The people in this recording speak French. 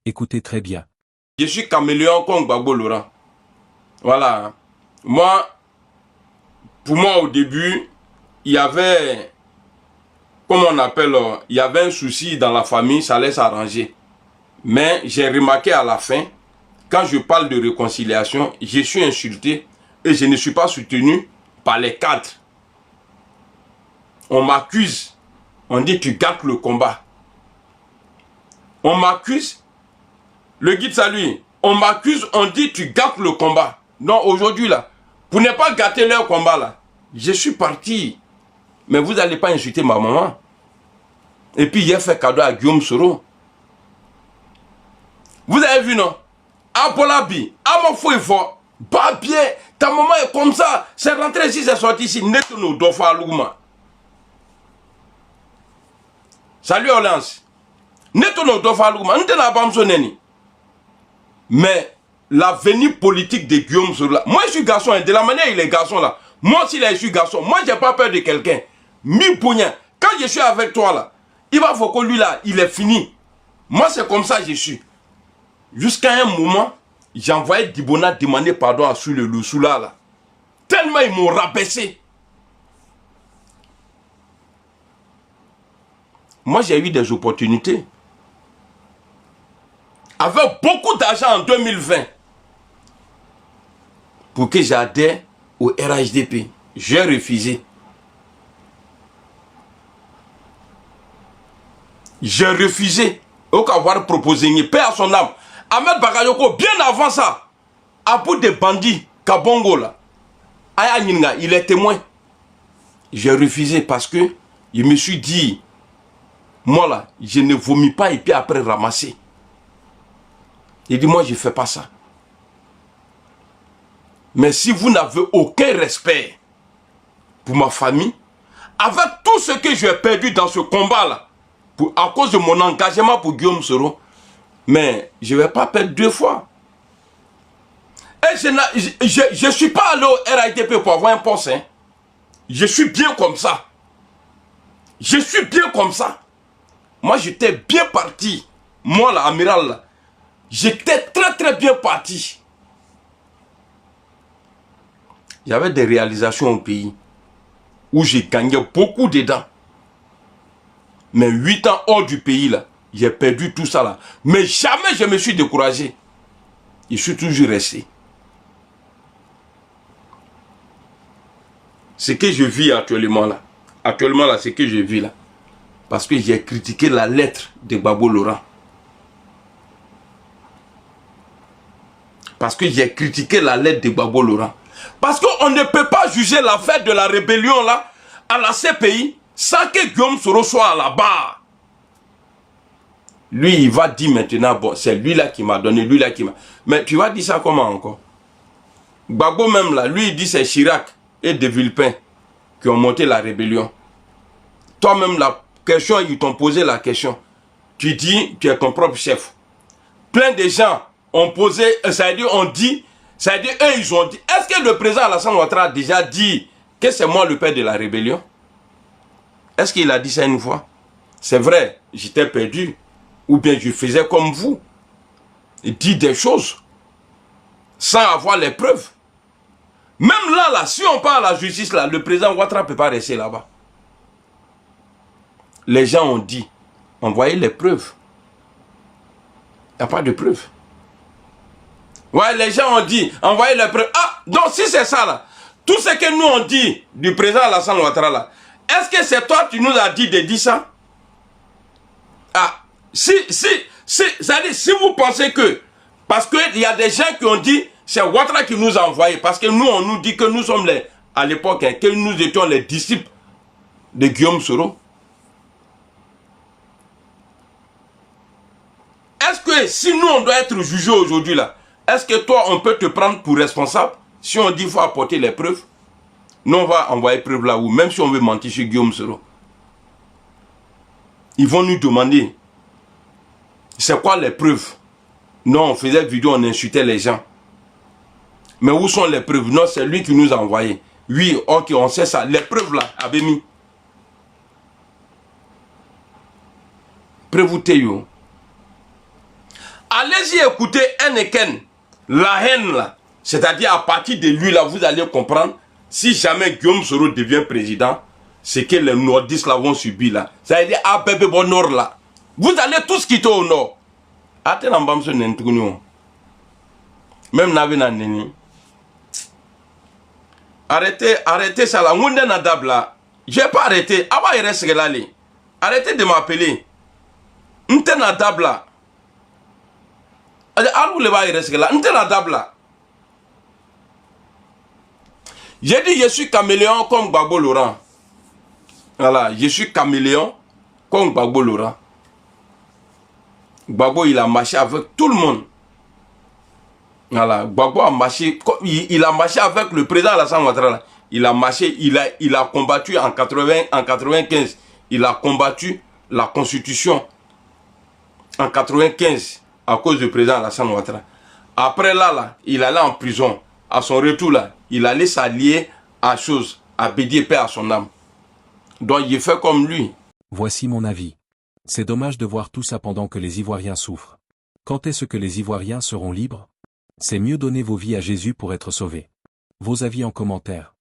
Écoutez très bien. Je suis caméléon comme Gbagbo Laurent. Voilà. Moi, pour moi au début, il y avait, comment on appelle, il y avait un souci dans la famille, ça allait s'arranger. Mais j'ai remarqué à la fin, quand je parle de réconciliation, je suis insulté et je ne suis pas soutenu par les cadres. On m'accuse, on dit tu gâtes le combat. On m'accuse, le guide salut, on m'accuse, on dit tu gâtes le combat. Non, aujourd'hui là, pour ne pas gâter leur combat là, je suis parti. Mais vous n'allez pas insulter ma maman. Et puis il a fait cadeau à Guillaume Soro. Vous avez vu non? Apolabi, à mon fou il faut. Pas bien, ta maman est comme ça. C'est rentré ici, c'est sorti ici. Netuno dofa louma. Salut Olance. Netuno dofa louma. N'tena bamsoneni. Mais l'avenir politique de Guillaume Soro là. Moi je suis garçon, de la manière il est garçon là. Moi aussi là je suis garçon. Moi j'ai pas peur de quelqu'un. Mi pougnan. Quand je suis avec toi là, il va faut que lui là, il est fini. Moi c'est comme ça je suis. Jusqu'à un moment, j'envoyais Dibona demander pardon à Sous le Lousoula là. Tellement ils m'ont rabaissé. Moi j'ai eu des opportunités. Avec beaucoup d'argent en 2020. Pour que j'adhère au RHDP. J'ai refusé. J'ai refusé. Au avoir proposé une paix à son âme. Ahmed Bakayoko, bien avant ça, à bout de bandits, Kabongo là, Aya Nyinga, il est témoin. J'ai refusé parce que je me suis dit, moi là, je ne vomis pas et puis après ramasser. Il dit, moi je ne fais pas ça. Mais si vous n'avez aucun respect pour ma famille, avec tout ce que j'ai perdu dans ce combat là, à cause de mon engagement pour Guillaume Soro, mais je ne vais pas perdre deux fois. Et je ne suis pas allé au RATP pour avoir un poste. Hein. Je suis bien comme ça. Je suis bien comme ça. Moi, j'étais bien parti. Moi, là, amiral, là, j'étais très bien parti. Il y avait des réalisations au pays où j'ai gagné beaucoup dedans. Mais 8 ans hors du pays, là, j'ai perdu tout ça là. Mais jamais je me suis découragé. Je suis toujours resté. Ce que je vis actuellement là. Actuellement là, ce que je vis là. Parce que j'ai critiqué la lettre de Gbagbo Laurent. Parce que j'ai critiqué la lettre de Gbagbo Laurent. Parce qu'on ne peut pas juger l'affaire de la rébellion là à la CPI sans que Guillaume Soro soit à la barre. Lui, il va dire maintenant, bon, c'est lui là qui m'a donné, lui là qui m'a... Mais tu vas dire ça comment encore? Gbagbo même là, lui il dit c'est Chirac et De Villepin qui ont monté la rébellion. Toi-même la question, ils t'ont posé la question. Tu dis, tu es ton propre chef. Plein de gens ont posé, ça veut dire, on dit, ça veut dire, eux ils ont dit, est-ce que le président Alassane Ouattara a déjà dit que c'est moi le père de la rébellion? Est-ce qu'il a dit ça une fois? C'est vrai, j'étais perdu. Ou bien je faisais comme vous. Et dit des choses. Sans avoir les preuves. Même là, si on parle à la justice, là, le président Ouattara ne peut pas rester là-bas. Les gens ont dit, envoyez les preuves. Il n'y a pas de preuves. Ouais, les gens ont dit, envoyez les preuves. Ah, donc si c'est ça là, tout ce que nous on dit du président Alassane Ouattara là, est-ce que c'est toi qui nous as dit de dire ça? Ah, c'est-à-dire, si vous pensez que, parce qu'il y a des gens qui ont dit, c'est Ouattara qui nous a envoyés, parce que nous, on nous dit que nous sommes à l'époque, hein, que nous étions les disciples de Guillaume Soro. Est-ce que si nous, on doit être jugés aujourd'hui là, est-ce que toi, on peut te prendre pour responsable si on dit qu'il faut apporter les preuves? Nous, on va envoyer preuves là où, même si on veut mentir chez Guillaume Soro. Ils vont nous demander, c'est quoi les preuves? Non, on faisait vidéo, on insultait les gens. Mais où sont les preuves? Non, c'est lui qui nous a envoyé. Oui, ok, on sait ça. Les preuves là, avait mis. Preuve ou Théo. Allez-y écouter Heineken, la haine là. C'est-à-dire à partir de lui là, vous allez comprendre si jamais Guillaume Soro devient président, ce que les nordistes là vont subir là. Ça veut dire à Bébé Bon Nord là. Vous allez tous quitter au nord. Même Navina Neni. Arrêtez ça là. Mounde Nadab là. Je n'ai pas arrêté. Arrêtez de m'appeler. Nte Nadab là. J'ai dit je suis caméléon comme Gbagbo Laurent. Voilà, je suis caméléon comme Gbagbo Laurent. Gbagbo il a marché avec tout le monde. Voilà, Gbagbo a marché, il a marché avec le président Alassane Ouattara. Il a marché, il a combattu en 95. Il a combattu la constitution en 95 à cause du président Alassane Ouattara. Après là, il allait en prison. À son retour là, il allait s'allier à chose, à Bédié paix à son âme. Donc il fait comme lui. Voici mon avis. C'est dommage de voir tout ça pendant que les Ivoiriens souffrent. Quand est-ce que les Ivoiriens seront libres? C'est mieux donner vos vies à Jésus pour être sauvés. Vos avis en commentaire.